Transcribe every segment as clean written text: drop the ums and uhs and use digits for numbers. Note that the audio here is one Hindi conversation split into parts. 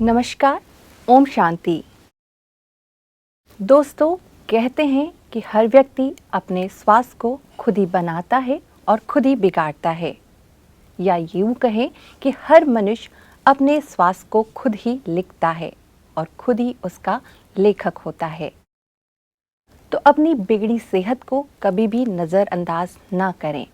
नमस्कार, ओम शांति। दोस्तों, कहते हैं कि हर व्यक्ति अपने स्वास्थ्य को खुद ही बनाता है और खुद ही बिगाड़ता है, या यूं कहें कि हर मनुष्य अपने स्वास्थ्य को खुद ही लिखता है और खुद ही उसका लेखक होता है। तो अपनी बिगड़ी सेहत को कभी भी नज़रअंदाज ना करें।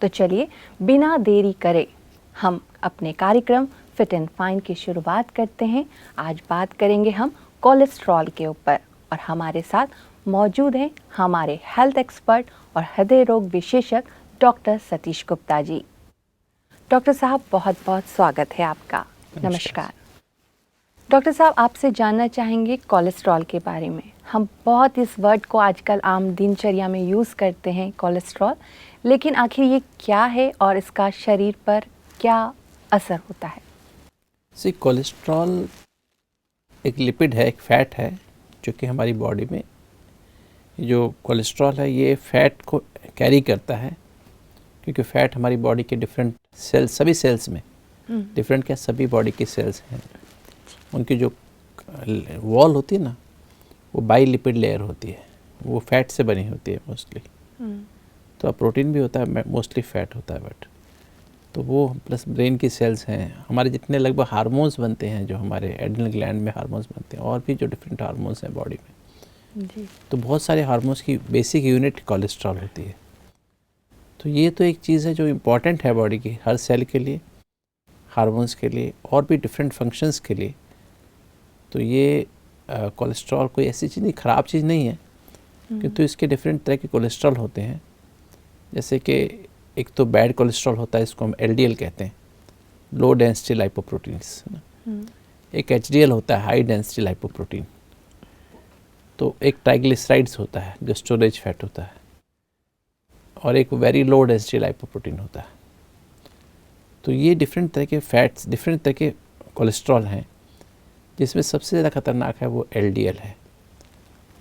तो चलिए बिना देरी करे हम अपने कार्यक्रम फिट एंड फाइन की शुरुआत करते हैं। आज बात करेंगे हम कोलेस्ट्रॉल के ऊपर और हमारे साथ मौजूद हैं हमारे हेल्थ एक्सपर्ट और हृदय रोग विशेषज्ञ डॉक्टर सतीश गुप्ता जी। डॉक्टर साहब, बहुत बहुत स्वागत है आपका। नमस्कार। डॉक्टर साहब, आपसे जानना चाहेंगे कोलेस्ट्रॉल के बारे में। हम बहुत इस वर्ड को आजकल आम दिनचर्या में यूज़ करते हैं कोलेस्ट्रॉल, लेकिन आखिर ये क्या है और इसका शरीर पर क्या असर होता है? कोलेस्ट्रॉल एक लिपिड है, एक फैट है जो कि हमारी बॉडी में, जो कोलेस्ट्रॉल है ये फैट को कैरी करता है, क्योंकि फैट हमारी बॉडी के डिफरेंट सेल्स, सभी सेल्स में डिफरेंट क्या सभी बॉडी के सेल्स हैं, उनकी जो वॉल होती है ना, वो बाई लिपिड लेयर होती है, वो फैट से बनी होती है मोस्टली। तो प्रोटीन भी होता है, मोस्टली फैट होता है, बट तो वो प्लस ब्रेन की सेल्स हैं, हमारे जितने लगभग हार्मोन्स बनते हैं, जो हमारे एड्रिनल ग्लैंड में हार्मोन्स बनते हैं, और भी जो डिफरेंट हार्मोन्स हैं बॉडी में जी। तो बहुत सारे हार्मोन्स की बेसिक यूनिट कोलेस्ट्रॉल होती है। तो ये तो एक चीज़ है जो इम्पॉर्टेंट है बॉडी की हर सेल के लिए, हार्मोन्स के लिए और भी डिफरेंट फंक्शंस के लिए। तो ये कोलेस्ट्रॉल कोई ऐसी चीज़ नहीं, ख़राब चीज़ नहीं है, क्योंकि इसके डिफरेंट तरह के कोलेस्ट्रॉल होते हैं। जैसे कि एक तो बैड कोलेस्ट्रॉल होता है, इसको हम एलडीएल कहते हैं, लो डेंसिटी लाइपोप्रोटीन्स, एक एचडीएल होता है, हाई डेंसिटी लाइपोप्रोटीन। तो एक ट्राइग्लिसराइड्स होता है जो स्टोरेज फैट होता है, और एक वेरी लो डेंसिटी लाइपोप्रोटीन होता है। तो ये डिफरेंट तरह के फैट्स, डिफरेंट तरह के कोलेस्ट्रॉल हैं, जिसमें सबसे ज़्यादा खतरनाक है वो एलडीएल है,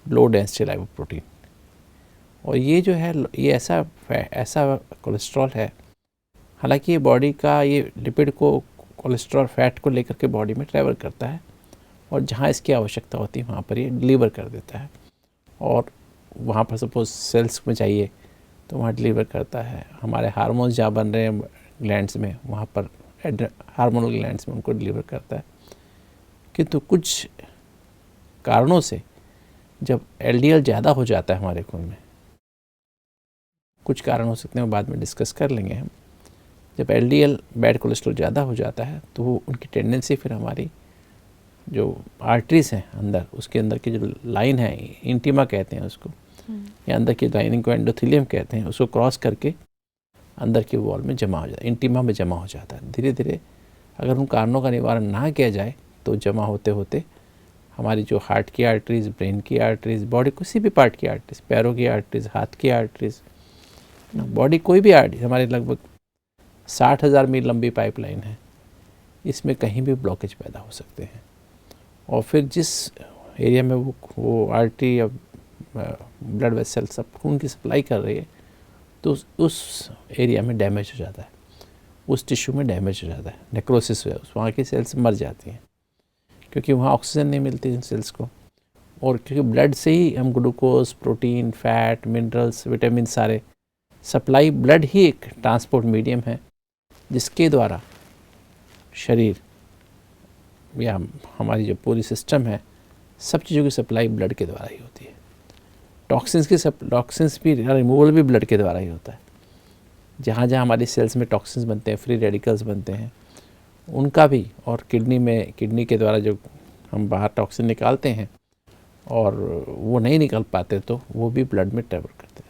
लो डेंसिटी लाइपोप्रोटीन। और ये जो है ये ऐसा कोलेस्ट्रॉल है, हालांकि ये बॉडी का ये लिपिड को, कोलेस्ट्रॉल फैट को लेकर के बॉडी में ट्रैवल करता है, और जहाँ इसकी आवश्यकता होती है वहाँ पर ये डिलीवर कर देता है, और वहाँ पर सपोज सेल्स में चाहिए तो वहाँ डिलीवर करता है। हमारे हार्मोन्स जहाँ बन रहे हैं ग्लैंड्स में, वहाँ पर हार्मोनल ग्लैंड्स में उनको डिलीवर करता है। किंतु कुछ कारणों से जब एलडीएल ज़्यादा हो जाता है हमारे खून में, कुछ कारण हो सकते हैं, बाद में डिस्कस कर लेंगे हम। जब एलडीएल बैड कोलेस्ट्रॉल ज़्यादा हो जाता है तो वो उनकी टेंडेंसी फिर हमारी जो आर्टरीज हैं अंदर, उसके अंदर की जो लाइन है, इंटीमा कहते हैं उसको, या अंदर की लाइनिंग को एंडोथेलियम कहते हैं, उसको क्रॉस करके अंदर की वॉल में जमा हो जाता है, इंटीमा में जमा हो जाता है। धीरे धीरे अगर उन कारणों का निवारण ना किया जाए तो जमा होते होते हमारी जो हार्ट की आर्टरीज, ब्रेन की आर्टरीज, बॉडी किसी भी पार्ट की आर्टरीज, पैरों की आर्टरीज, हाथ की आर्टरीज, बॉडी कोई भी आर्टरी, हमारे लगभग 60,000 मील लंबी पाइपलाइन है, इसमें कहीं भी ब्लॉकेज पैदा हो सकते हैं। और फिर जिस एरिया में वो आर्टरी या ब्लड वेसल सब खून की सप्लाई कर रही है, तो उस एरिया में डैमेज हो जाता है, उस टिश्यू में डैमेज हो जाता है, नेक्रोसिस हो जाता है, वहाँ की सेल्स मर जाती हैं, क्योंकि वहाँ ऑक्सीजन नहीं मिलती इन सेल्स को। और क्योंकि ब्लड से ही हम glucose, protein, fat, minerals, vitamin सारे सप्लाई, ब्लड ही एक ट्रांसपोर्ट मीडियम है जिसके द्वारा शरीर या हमारी जो पूरी सिस्टम है, सब चीज़ों की सप्लाई ब्लड के द्वारा ही होती है। टॉक्सिन्स भी रिमूवल भी ब्लड के द्वारा ही होता है। जहाँ जहाँ हमारी सेल्स में टॉक्सिन्स बनते हैं, फ्री रेडिकल्स बनते हैं, उनका भी, और किडनी के द्वारा जो हम बाहर टॉक्सिन निकालते हैं और वो नहीं निकल पाते तो वो भी ब्लड में ट्रैवल करते हैं।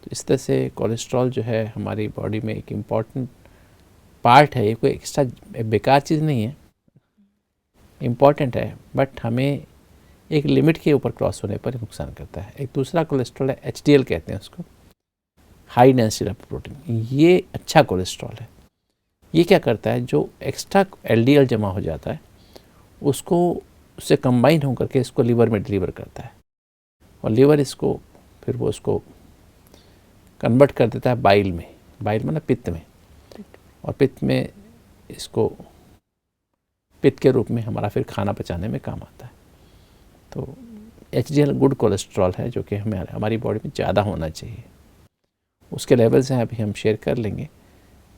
तो इस तरह से कोलेस्ट्रॉल जो है हमारी बॉडी में एक इम्पॉर्टेंट पार्ट है, ये कोई एक्स्ट्रा बेकार चीज़ नहीं है, इम्पॉर्टेंट है, बट हमें एक लिमिट के ऊपर क्रॉस होने पर नुकसान करता है। एक दूसरा कोलेस्ट्रॉल है, एचडीएल कहते हैं उसको, हाई डेंसिटी लाइपोप्रोटीन। ये अच्छा कोलेस्ट्रॉल है। ये क्या करता है, जो एक्स्ट्रा एलडीएल जमा हो जाता है उसको, उससे कंबाइन होकर के इसको लीवर में डिलीवर करता है, और लीवर इसको फिर वो उसको कन्वर्ट कर देता है बाइल में, बाइल मतलब पित्त में, और पित्त में इसको पित्त के रूप में हमारा फिर खाना पचाने में काम आता है। तो HDL गुड कोलेस्ट्रॉल है जो कि हमारी बॉडी में ज़्यादा होना चाहिए। उसके लेवल्स हैं, अभी हम शेयर कर लेंगे,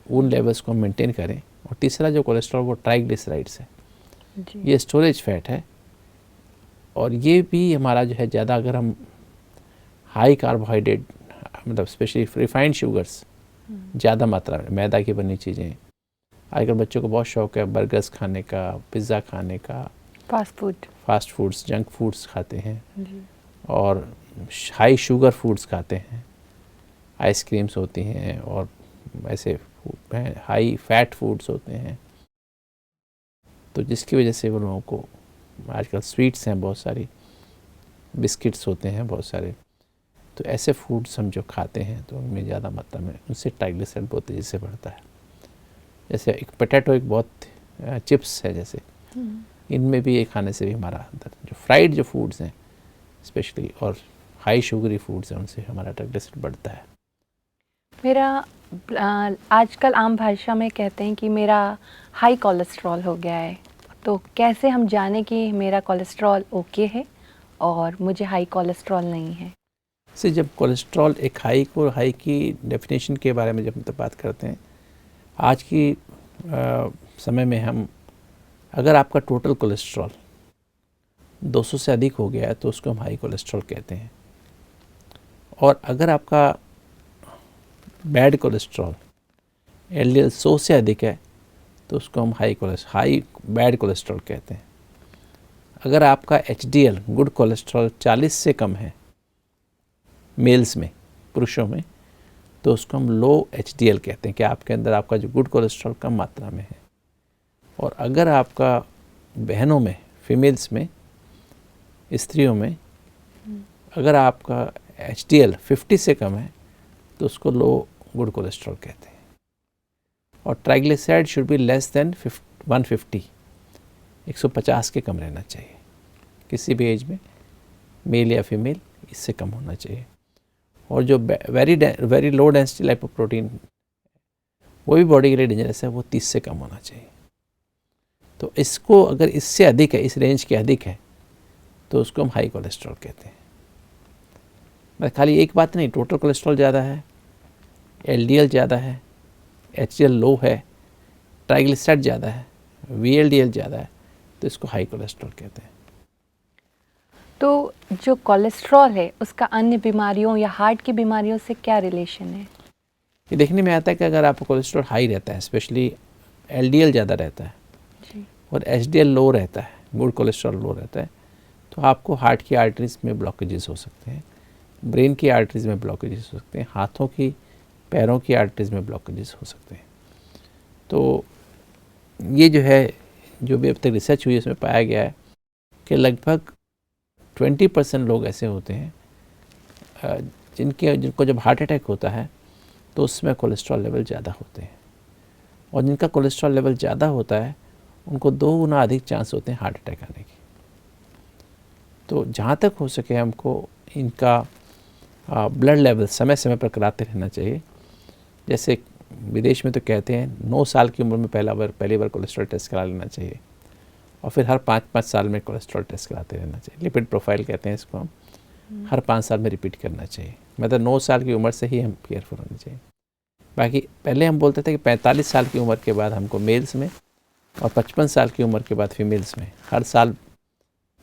उन लेवल्स को हम मेंटेन करें। और तीसरा जो कोलेस्ट्रॉल वो ट्राइग्लिसराइड्स है, ये स्टोरेज फैट है, और ये भी हमारा जो है ज़्यादा, अगर हम हाई कार्बोहाइड्रेट मतलब स्पेशली रिफाइंड शुगर्स ज़्यादा मात्रा में, मैदा की बनी चीज़ें, आजकल बच्चों को बहुत शौक है बर्गर्स खाने का, पिज़्ज़ा खाने का, फास्ट फूड्स, जंक फूड्स खाते हैं जी। और हाई शुगर फूड्स खाते हैं, आइसक्रीम्स होती हैं और ऐसे हाई फैट फूड्स होते हैं। तो जिसकी वजह से वो लोगों को आजकल स्वीट्स हैं बहुत सारी, बिस्किट्स होते हैं बहुत सारे, तो ऐसे फूड्स हम जो खाते हैं तो उनमें ज़्यादा मात्रा में उनसे ट्राइग्लिसराइड बहुत तेज़ी से बढ़ता है। जैसे एक पोटैटो एक बहुत चिप्स है जैसे, इनमें भी ये खाने से भी हमारा अंदर जो फ्राइड जो फूड्स हैं स्पेशली और हाई शुगरी फूड्स हैं उनसे हमारा ट्राइग्लिसराइड बढ़ता है। मेरा आजकल आम भाषा में कहते हैं कि मेरा हाई कोलेस्ट्रॉल हो गया है, तो कैसे हम जाने कि मेरा कोलेस्ट्रॉल ओके है और मुझे हाई कोलेस्ट्रॉल नहीं है? से जब कोलेस्ट्रॉल एक हाई की डेफिनेशन के बारे में जब हम बात करते हैं, आज की समय में हम, अगर आपका टोटल कोलेस्ट्रॉल 200 से अधिक हो गया है तो उसको हम हाई कोलेस्ट्रॉल कहते हैं। और अगर आपका बैड कोलेस्ट्रॉल LDL 100 से अधिक है तो उसको हम हाई बैड कोलेस्ट्रॉल कहते हैं। अगर आपका HDL गुड कोलेस्ट्रॉल 40 से कम है मेल्स में, पुरुषों में, तो उसको हम लो HDL कहते हैं कि आपके अंदर आपका जो गुड कोलेस्ट्रॉल कम मात्रा में है। और अगर आपका बहनों में, फीमेल्स में, स्त्रियों में, अगर आपका HDL 50 से कम है तो उसको लो गुड कोलेस्ट्रॉल कहते हैं। और triglyceride should be less than 150, 150 के कम रहना चाहिए किसी भी एज में, मेल या फीमेल, इससे कम होना चाहिए। और जो वेरी लो डेंसिटी लाइपोप्रोटीन, वो भी बॉडी के लिए डेंजरस है, वो 30 से कम होना चाहिए। तो इसको अगर इससे अधिक है, इस रेंज के अधिक है, तो उसको हम हाई कोलेस्ट्रॉल कहते हैं। मैं खाली एक बात नहीं, टोटल कोलेस्ट्रॉल ज़्यादा है, LDL ज़्यादा है, HDL लो है, ट्राइग्लिसराइड ज़्यादा है, VLDL ज़्यादा है, तो इसको हाई कोलेस्ट्रॉल कहते हैं। तो जो कोलेस्ट्रॉल है उसका अन्य बीमारियों या हार्ट की बीमारियों से क्या रिलेशन है? ये देखने में आता है कि अगर आपका कोलेस्ट्रॉल हाई रहता है, स्पेशली LDL ज़्यादा रहता है जी। और HDL लो रहता है, गुड कोलेस्ट्रॉल लो रहता है, तो आपको हार्ट की आर्टरीज में ब्लॉकेजेस हो सकते हैं, ब्रेन की आर्टरीज में ब्लॉकेजेस हो सकते हैं, हाथों की, पैरों की आर्टरीज में ब्लॉकेजेस हो सकते हैं। तो ये जो है, जो भी अब तक रिसर्च हुई है उसमें पाया गया है कि लगभग 20% लोग ऐसे होते हैं जिनको जब हार्ट अटैक होता है तो उसमें कोलेस्ट्रॉल लेवल ज़्यादा होते हैं, और जिनका कोलेस्ट्रॉल लेवल ज़्यादा होता है उनको 2 गुना अधिक चांस होते हैं हार्ट अटैक आने की। तो जहाँ तक हो सके हमको इनका ब्लड लेवल समय समय पर कराते रहना चाहिए। जैसे विदेश में तो कहते हैं 9 साल की उम्र में पहली बार कोलेस्ट्रॉल टेस्ट करा लेना चाहिए, और फिर हर 5-5 साल में कोलेस्ट्रॉल टेस्ट कराते रहना चाहिए। लिपिड प्रोफाइल कहते हैं इसको, हम हर 5 साल में रिपीट करना चाहिए। मतलब 9 साल की उम्र से ही हम केयरफुल होना चाहिए। बाकी पहले हम बोलते थे कि 45 साल की उम्र के बाद हमको मेल्स में और 55 साल की उम्र के बाद फीमेल्स में हर साल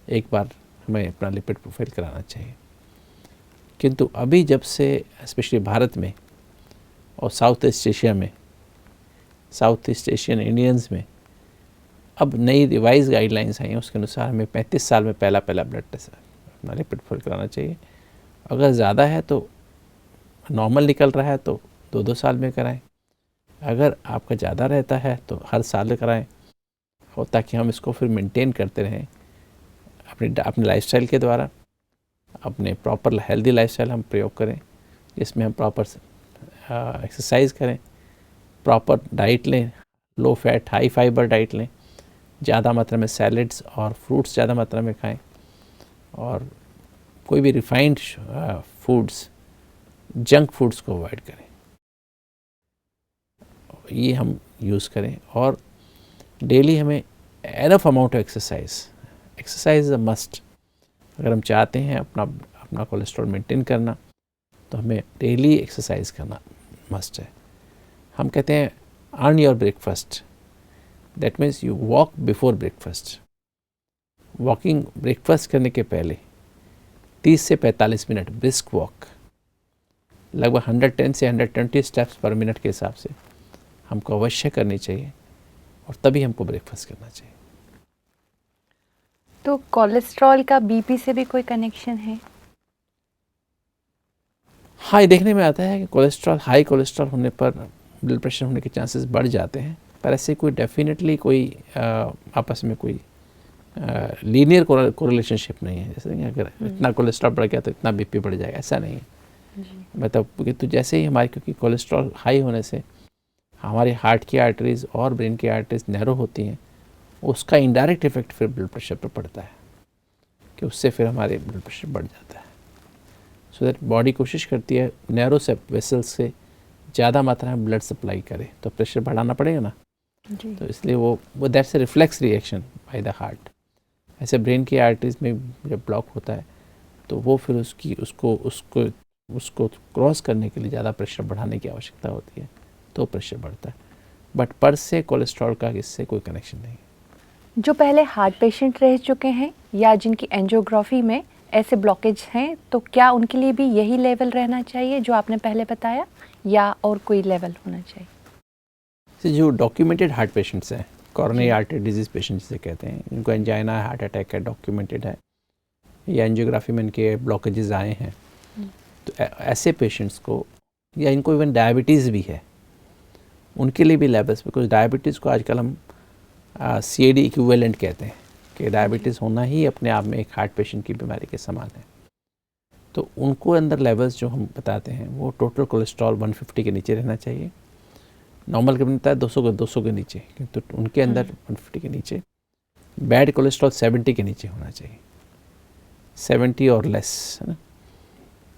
एक बार हमें अपना लिपिड प्रोफाइल कराना चाहिए। किंतु अभी जब से स्पेशली भारत में और साउथ ईस्ट एशियन इंडियंस में अब नई रिवाइज गाइडलाइंस आई हैं, उसके अनुसार हमें 35 साल में पहला ब्लड टेस्ट अपना लिपिड प्रोफाइल कराना चाहिए। अगर ज़्यादा है तो, नॉर्मल निकल रहा है तो 2-2 साल में कराएं। अगर आपका ज़्यादा रहता है तो हर साल कराएं, और ताकि हम इसको फिर मेंटेन करते रहें अपने लाइफस्टाइल के द्वारा। अपने प्रॉपर हेल्दी लाइफस्टाइल हम प्रयोग करें, जिसमें हम प्रॉपर एक्सरसाइज करें, प्रॉपर डाइट लें, low fat high fibre diet लें, ज़्यादा मात्रा में सैलड्स और फ्रूट्स ज़्यादा मात्रा में खाएं, और कोई भी रिफाइंड फूड्स, जंक फूड्स को अवॉइड करें, ये हम यूज़ करें। और डेली हमें enough amount of exercise is a must. अगर हम चाहते हैं अपना कोलेस्ट्रॉल मेंटेन करना तो हमें डेली एक्सरसाइज करना मस्ट है। हम कहते हैं earn your breakfast, that means you walk before breakfast. Walking breakfast करने के पहले 30 से 45 मिनट ब्रिस्क वॉक, लगभग 110 से 120 स्टेप्स पर मिनट के हिसाब से हमको अवश्य करनी चाहिए, और तभी हमको ब्रेकफास्ट करना चाहिए। तो कोलेस्ट्रॉल का बीपी से भी कोई कनेक्शन है? हाँ, ये देखने में आता है कि हाई कोलेस्ट्रॉल होने पर ब्लड प्रेशर होने के चांसेस बढ़ जाते हैं, पर ऐसे कोई डेफिनेटली कोई आपस में कोई लीनियर कोरिलेशनशिप नहीं है। जैसे कि अगर इतना कोलेस्ट्रॉल बढ़ गया तो इतना बीपी बढ़ जाएगा, ऐसा नहीं है। मतलब कि तो जैसे ही हमारे, क्योंकि कोलेस्ट्रॉल हाई होने से हमारे हार्ट की आर्टरीज और ब्रेन की आर्टरीज नैरो होती हैं, उसका इनडायरेक्ट इफेक्ट फिर ब्लड प्रेशर पर पड़ता है, कि उससे फिर हमारे ब्लड प्रेशर बढ़ जाता है। सो दैट बॉडी कोशिश करती है नैरो से वेसल्स से ज़्यादा मात्रा में ब्लड सप्लाई करे, तो प्रेशर बढ़ाना पड़ेगा ना जी। तो इसलिए वो that's a reflex reaction by the heart. ऐसे ब्रेन की आर्टरीज में जब ब्लॉक होता है तो वो फिर उसको क्रॉस करने के लिए ज़्यादा प्रेशर बढ़ाने की आवश्यकता होती है, तो प्रेशर बढ़ता है। बट पर से कोलेस्ट्रॉल का इससे कोई कनेक्शन नहीं है। जो पहले हार्ट पेशेंट रह चुके हैं या जिनकी एंजियोग्राफी में ऐसे ब्लॉकेज हैं, तो क्या उनके लिए भी यही लेवल रहना चाहिए जो आपने पहले बताया, या और कोई लेवल होना चाहिए? जो डॉक्यूमेंटेड हार्ट पेशेंट्स हैं, कोरोनरी आर्टरी डिजीज पेशेंट जिसे कहते हैं, इनको एंजाइना है, हार्ट अटैक है, डॉक्यूमेंटेड है, या एंजियोग्राफी में इनके ब्लॉकेजेस आए हैं, तो ऐसे पेशेंट्स को, या इनको इवन डायबिटीज़ भी है, उनके लिए भी लेवल्स, बिकॉज डायबिटीज़ को आजकल हम CAD इक्विवेलेंट कहते हैं, कि डायबिटीज़ होना ही अपने आप में एक हार्ट पेशेंट की बीमारी के समान है। तो उनको अंदर लेवल्स जो हम बताते हैं वो टोटल कोलेस्ट्रॉल 150 के नीचे रहना चाहिए। नॉर्मल के बनता है 200 के नीचे, तो उनके अंदर 150 के नीचे। बैड कोलेस्ट्रॉल 70 के नीचे होना चाहिए, 70 और लेस, है ना,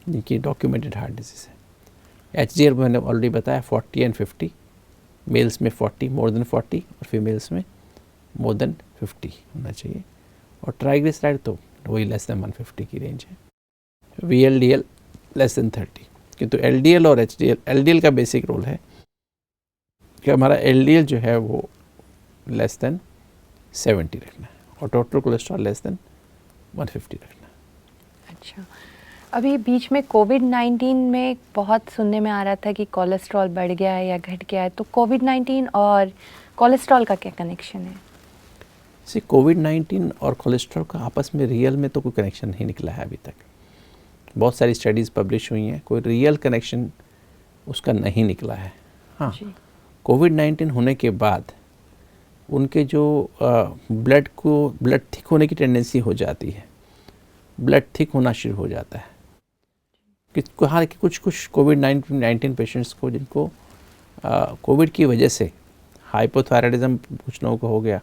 जिनकी डॉक्यूमेंटेड हार्ट डिजीज़ है। HDL मैंने ऑलरेडी बताया 40 एंड 50, मेल्स में 40 मोर देन 40 और फीमेल्स में मोर देन 50 होना चाहिए। और ट्राइग्लिसराइड तो वही लेस देन 150 की रेंज है। VLDL लेस देन 30, किंतु LDL और HDL, LDL का बेसिक रोल है कि हमारा LDL जो है वो लेस देन 70 रखना है, और टोटल कोलेस्ट्रॉल लेस देन 150 रखना है। अच्छा, अभी बीच में कोविड-19 में बहुत सुनने में आ रहा था कि कोलेस्ट्रॉल बढ़ गया है या घट गया है, तो कोविड-19 और कोलेस्ट्रॉल का क्या कनेक्शन है? कोविड-19 और कोलेस्ट्रॉल का आपस में रियल में तो कोई कनेक्शन नहीं निकला है अभी तक। बहुत सारी स्टडीज़ पब्लिश हुई हैं, कोई रियल कनेक्शन उसका नहीं निकला है। हाँ, कोविड-19 होने के बाद उनके जो ब्लड थिक होने की टेंडेंसी हो जाती है, ब्लड थिक होना शुरू हो जाता है। हालांकि कुछ कोविड-19 पेशेंट्स को, जिनको कोविड की वजह से हाइपोथायराइडिज्म कुछ लोगों को हो गया,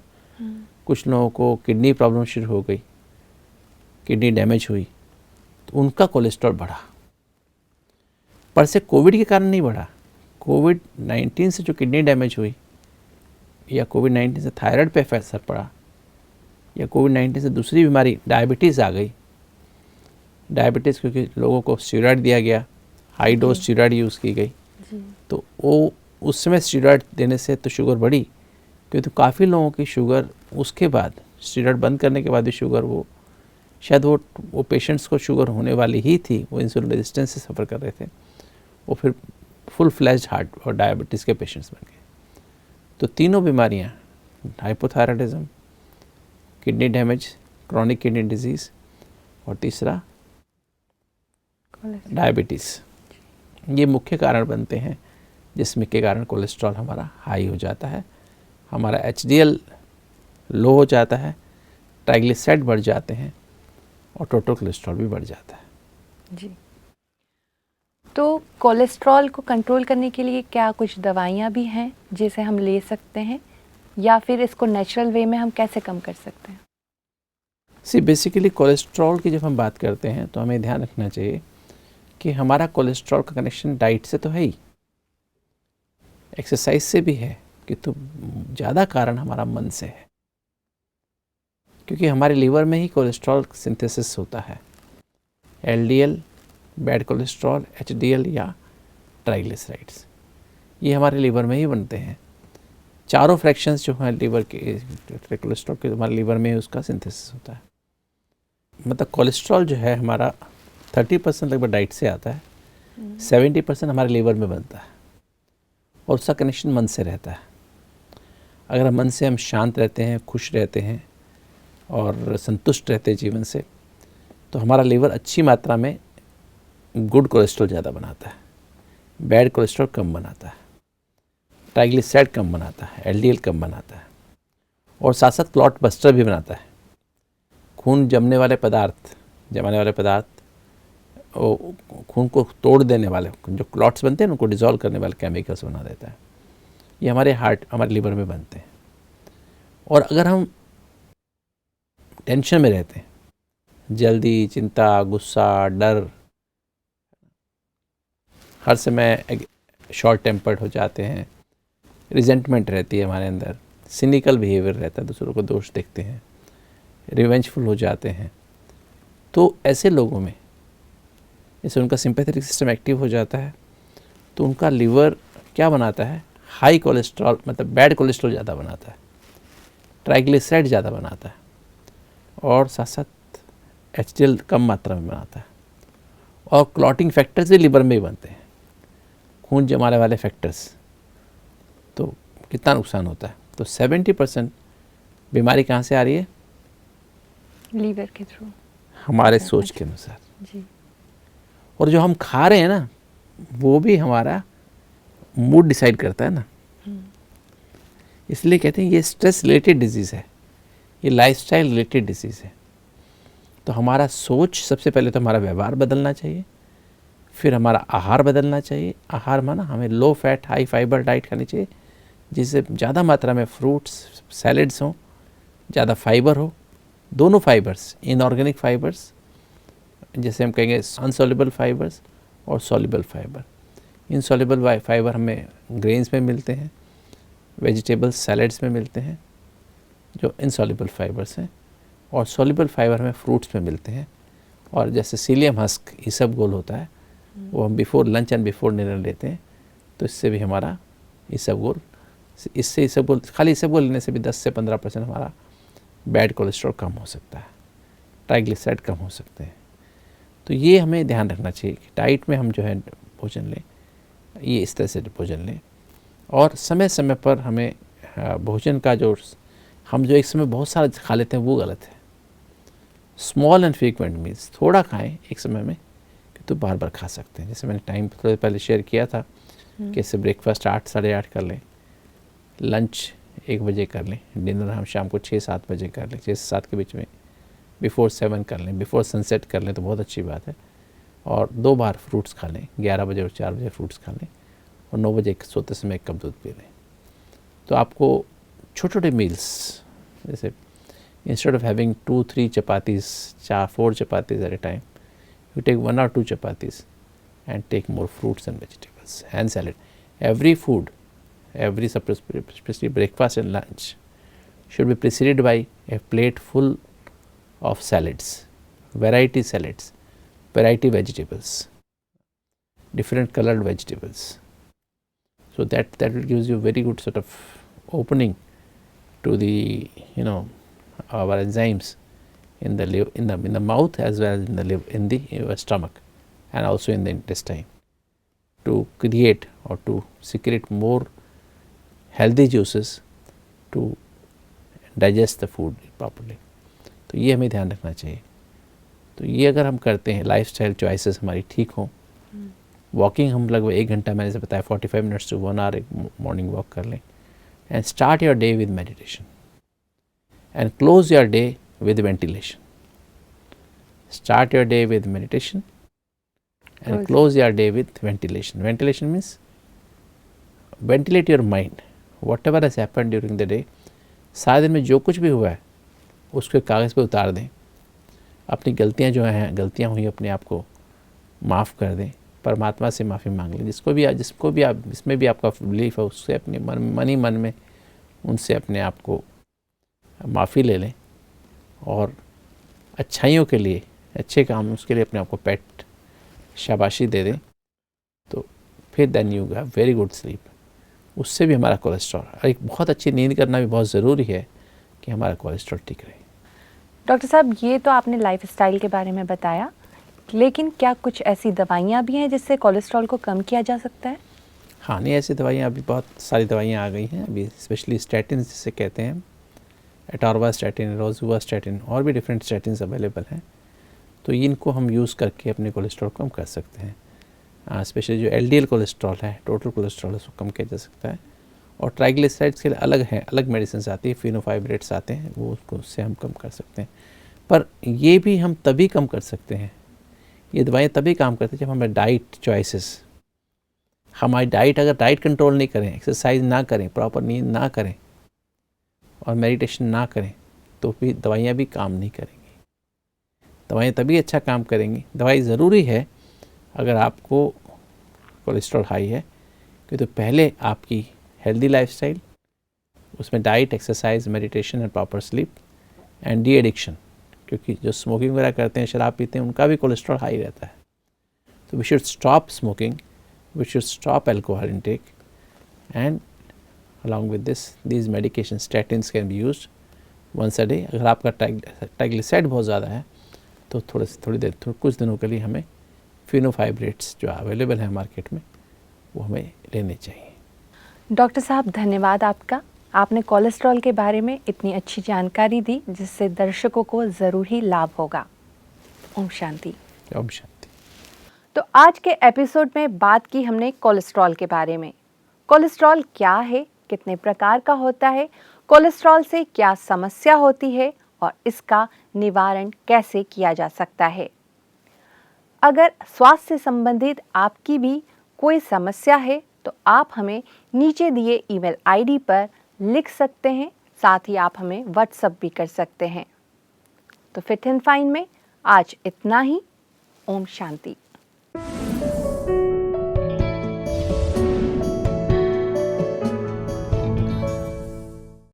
कुछ लोगों को किडनी प्रॉब्लम शुरू हो गई, किडनी डैमेज हुई, तो उनका कोलेस्ट्रॉल बढ़ा, पर से कोविड के कारण नहीं बढ़ा। कोविड-19 से जो किडनी डैमेज हुई, या कोविड-19 से थायराइड पे असर पड़ा, या कोविड-19 से दूसरी बीमारी डायबिटीज़ आ गई। डायबिटीज़ क्योंकि लोगों को स्टीरॉयड दिया गया, हाई डोज स्टीरॉयड यूज़ की गई, तो वो उस समय स्टीरॉयड देने से तो शुगर बढ़ी, क्योंकि काफ़ी लोगों की शुगर उसके बाद, स्टीरॉयड बंद करने के बाद भी शुगर, वो शायद वो पेशेंट्स को शुगर होने वाली ही थी, वो इंसुलिन रेजिस्टेंस से सफ़र कर रहे थे, वो फिर फुल फ्लैश्ड हार्ट और डायबिटीज़ के पेशेंट्स बन गए। तो तीनों बीमारियाँ, hypothyroidism, kidney damage, chronic kidney disease, और तीसरा डायबिटीज़, ये मुख्य कारण बनते हैं जिसमें के कारण कोलेस्ट्रॉल हमारा हाई हो जाता है, हमारा HDL लो हो जाता है, ट्राइग्लिसराइड बढ़ जाते हैं, और टोटल कोलेस्ट्रॉल भी बढ़ जाता है। जी, तो कोलेस्ट्रॉल को कंट्रोल करने के लिए क्या कुछ दवाइयाँ भी हैं जिसे हम ले सकते हैं, या फिर इसको नेचुरल वे में हम कैसे कम कर सकते हैं? बेसिकली कोलेस्ट्रॉल की जब हम बात करते हैं तो हमें ध्यान रखना चाहिए कि हमारा कोलेस्ट्रॉल का कनेक्शन डाइट से तो है ही, एक्सरसाइज से भी है, कि तो ज़्यादा कारण हमारा मन से है। क्योंकि हमारे लीवर में ही कोलेस्ट्रॉल सिंथेसिस होता है, एलडीएल, बैड कोलेस्ट्रॉल, एचडीएल या ट्राइग्लिसराइड्स, ये हमारे लीवर में ही बनते हैं। चारों फ्रैक्शंस जो हैं लीवर के कोलेस्ट्रॉल के, हमारे लीवर में उसका सिंथेसिस होता है। मतलब कोलेस्ट्रॉल जो है हमारा 30% लगभग डाइट से आता है, 70% हमारे लीवर में बनता है और उसका कनेक्शन मन से रहता है। अगर मन से हम शांत रहते हैं, खुश रहते हैं और संतुष्ट रहते हैं जीवन से, तो हमारा लीवर अच्छी मात्रा में गुड कोलेस्ट्रॉल ज़्यादा बनाता है, बैड कोलेस्ट्रॉल कम बनाता है, ट्राइग्लिसराइड कम बनाता है, एलडीएल कम बनाता है और साथ साथ क्लॉट बस्टर भी बनाता है। खून जमाने वाले पदार्थ वो खून को तोड़ देने वाले जो क्लॉट्स बनते हैं उनको डिज़ोल्व करने वाले केमिकल्स बना देता है। ये हमारे लीवर में बनते हैं। और अगर हम टेंशन में रहते हैं, जल्दी, चिंता, गुस्सा, डर, हर समय शॉर्ट टेम्पर्ड हो जाते हैं, रिजेंटमेंट रहती है हमारे अंदर, सिनिकल बिहेवियर रहता है, दूसरों को दोष देखते हैं, रिवेंजफुल हो जाते हैं, तो ऐसे लोगों में जैसे उनका सिंपैथेटिक सिस्टम एक्टिव हो जाता है तो उनका लीवर क्या बनाता है, हाई कोलेस्ट्रॉल, मतलब बैड कोलेस्ट्रॉल ज़्यादा बनाता है, ट्राइग्लिसराइड ज़्यादा बनाता है और साथ साथ एचडीएल कम मात्रा में बनाता है। और क्लॉटिंग फैक्टर्स भी लीवर में ही बनते हैं, खून जमाने वाले फैक्टर्स, तो कितना नुकसान होता है। तो 70% बीमारी कहाँ से आ रही है, लीवर के थ्रू, हमारे सोच के अनुसार जी। और जो हम खा रहे हैं ना वो भी हमारा मूड डिसाइड करता है ना, इसलिए कहते हैं ये स्ट्रेस रिलेटेड डिजीज़ है, ये लाइफस्टाइल रिलेटेड डिजीज़ है। तो हमारा सोच, सबसे पहले तो हमारा व्यवहार बदलना चाहिए, फिर हमारा आहार बदलना चाहिए। आहार माना हमें low fat high fibre diet खानी चाहिए, जिससे ज़्यादा मात्रा में फ्रूट्स, सैलेड्स हों, ज़्यादा फाइबर हो, दोनों फाइबर्स, इनऑर्गेनिक फाइबर्स जैसे हम कहेंगे अनसॉल्युबल फाइबर्स और सॉल्युबल फाइबर। इनसॉल्युबल फाइबर हमें ग्रेन्स में मिलते हैं, वेजिटेबल्स, सैलेड्स में मिलते हैं जो इनसॉल्युबल फाइबर्स हैं, और सॉल्युबल फाइबर हमें फ्रूट्स में मिलते हैं। और जैसे सीलियम हस्क इसबगोल होता है, वो हम before lunch and before dinner लेते हैं, तो इससे भी हमारा इसबगोल, खाली इसबगोल लेने से भी 10 से 15% हमारा बैड कोलेस्ट्रॉल कम हो सकता है, ट्राइग्लिसराइड कम हो सकते हैं। तो ये हमें ध्यान रखना चाहिए कि डाइट में हम जो है भोजन लें, ये इस तरह से भोजन लें, और समय समय पर हमें भोजन का हम जो एक समय बहुत सारा खा लेते हैं वो गलत है। स्मॉल एंड फ्रीक्वेंट मील्स, थोड़ा खाएं एक समय में, तो बार बार खा सकते हैं। जैसे मैंने टाइम थोड़े पहले शेयर किया था कि इससे ब्रेकफास्ट 8 साढ़े 8 कर लें, लंच 1 बजे कर लें, डिनर हम शाम को 6-7 बजे कर लें, 6 से 7 के बीच में, बिफोर 7 कर लें, बिफोर सनसेट कर लें तो बहुत अच्छी बात है। और 2 बार फ्रूट्स खा लें, 11 बजे और 4 बजे फ्रूट्स खा लें, और 9 बजे सोते समय 1 कप दूध पी लें। तो आपको छोटे छोटे मील्स, जैसे instead of having 2-3 chapatis, 4-4 chapatis at a time, you take 1 or 2 chapatis and take more fruits and vegetables and salad. Every food, especially breakfast and lunch, should be preceded by a plate full of salads, variety vegetables, different colored vegetables. So that will gives you very good sort of opening to the our enzymes in the mouth as well as in the stomach and also in the intestine, to create or to secrete more healthy juices to digest the food properly. तो ये हमें ध्यान रखना चाहिए। तो ये अगर हम करते हैं, लाइफस्टाइल चॉइसेस हमारी ठीक हों, वॉकिंग हम लगभग 1 घंटा, मैंने से बताया 45 minutes to 1 hour morning walk कर लें, and start your day with meditation and close your day with ventilation. Start your day with meditation and close your day with ventilation. Ventilation means ventilate your mind. Whatever has happened during the day, सारे दिन में जो कुछ भी हुआ है उसको कागज़ पे उतार दें। अपनी गलतियाँ जो हैं, गलतियाँ हुई, अपने आप को माफ़ कर दें, परमात्मा से माफ़ी मांग लें। जिसको भी आप जिसमें भी आपका बिलीफ है उससे अपने मन ही मन में उनसे अपने आप को माफ़ी ले लें और अच्छाइयों के लिए, अच्छे काम उसके लिए अपने आप को पेट शाबाशी दे दें, तो फिर then you have very good sleep. उससे भी हमारा कोलेस्ट्रॉल, एक बहुत अच्छी नींद करना भी बहुत ज़रूरी है कि हमारा कोलेस्ट्रॉल ठीक रहे। डॉक्टर साहब, ये तो आपने लाइफस्टाइल के बारे में बताया, लेकिन क्या कुछ ऐसी दवाइयाँ भी हैं जिससे कोलेस्ट्रॉल को कम किया जा सकता है? हाँ, नहीं, ऐसी दवाइयाँ अभी बहुत सारी दवाइयाँ आ गई हैं अभी, स्पेशली स्टैटिन जिसे कहते हैं, एटॉर्वास्टैटिन, रोजुवास्टैटिन, और भी डिफरेंट स्टैटिन्स अवेलेबल हैं। तो इनको हम यूज़ करके अपने कोलेस्ट्रॉल कम कर सकते हैं। स्पेशली जो एलडीएल कोलेस्ट्रॉल है, टोटल कोलेस्ट्रॉल, उसको कम किया जा सकता है। और ट्राइग्लिसराइड्स के लिए अलग हैं, अलग मेडिसिन आती है, फिनोफाइब्रेट्स आते हैं, वो उससे हम कम कर सकते हैं। पर ये भी हम तभी कम कर सकते हैं, ये दवाइयाँ तभी काम करती हैं जब हमें डाइट चॉइसेस, हमारी डाइट, अगर डाइट कंट्रोल नहीं करें, एक्सरसाइज ना करें, प्रॉपर नींद ना करें और मेडिटेशन ना करें, तो फिर दवाइयाँ भी काम नहीं करेंगी। दवाइयाँ तभी अच्छा काम करेंगी। दवाई ज़रूरी है अगर आपको कोलेस्ट्रॉल हाई है, क्योंकि तो पहले आपकी हेल्दी लाइफस्टाइल, उसमें diet, exercise, meditation and proper sleep and de addiction, क्योंकि जो स्मोकिंग वगैरह करते हैं, शराब पीते हैं, उनका भी कोलेस्ट्रॉल हाई रहता है। तो we should stop smoking, we should stop alcohol intake, and along with this these medications, statins can be used once a day। अगर आपका ट्राइग्लिसराइड बहुत ज़्यादा है तो कुछ दिनों के लिए हमें फिनोफाइब्रेट्स जो अवेलेबल है मार्केट में, वो हमें लेने चाहिए। डॉक्टर साहब, धन्यवाद आपका। आपने कोलेस्ट्रॉल के बारे में इतनी अच्छी जानकारी दी जिससे दर्शकों को ज़रूर ही लाभ होगा। ओम शांति। ओम शांति। तो आज के एपिसोड में बात की हमने कोलेस्ट्रॉल के बारे में। कोलेस्ट्रॉल क्या है, कितने प्रकार का होता है, कोलेस्ट्रॉल से क्या समस्या होती है और इसका निवारण कैसे किया जा सकता है। अगर स्वास्थ्य से संबंधित आपकी भी कोई समस्या है तो आप हमें नीचे दिए ईमेल आईडी पर लिख सकते हैं, साथ ही आप हमें व्हाट्सएप भी कर सकते हैं। तो फिट एंड फाइन में आज इतना ही। ओम शांति।